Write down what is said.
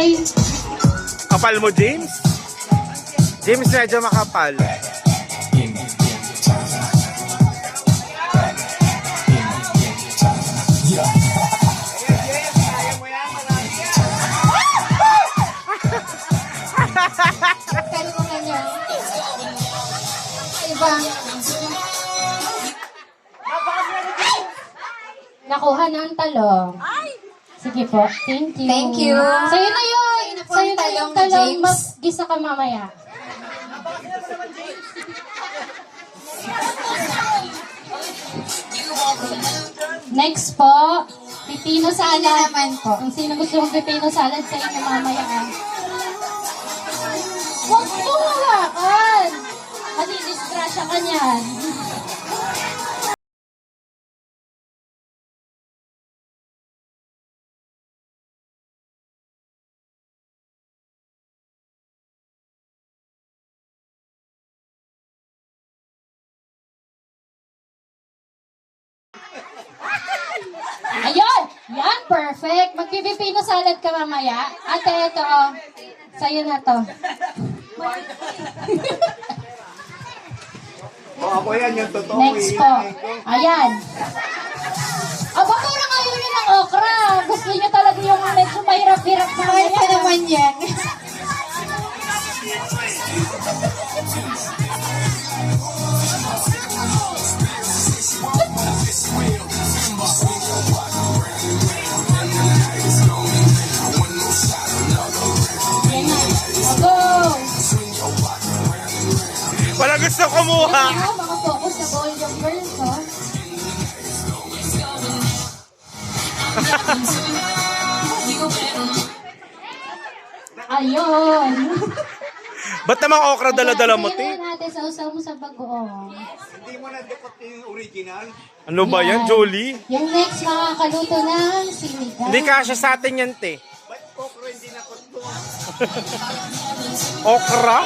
Okay. Kapal mo, James? James, medyo makapal. Kalimutan niyo. Iba. Nakuha ng talong. Sige po. Thank you. Thank you. Sa'yo na yun. Sa'yo na po Sa'yo ang na talong yung ni talong. James. Mag-gisa ka mamaya. Next po, pipino salad. naman po. Kung sino gusto mong pipino salad sa inyo mamaya. Huwag mo hawakan. Madidisgrasya ka niyan. Ayun! Yan, perfect. Magpipipino salad ka mamaya. Ate, ito oh. Sa'yo na to. Ako yan, yung totoo. Next po. Ayan. Aba, parang ayaw nyo ng okra. Gusto nyo talaga yung medyo mahirap-hirap na Mahal pa naman yan. Yan na. Go! Wala gusto kumuha. Yan na, makapokus sa bowl yung girls, oh. Ayun. Ba't namang okra dala-dala mo, Tingnan te? natin sa usaw mo sa bagoong. Hindi mo na dapat yung original. Ano ba yan, Jolie? Yung next makakaluto ng sinigang. Hindi kasya sa atin yan, te. Ba't okra hindi nakutuwa? Okra?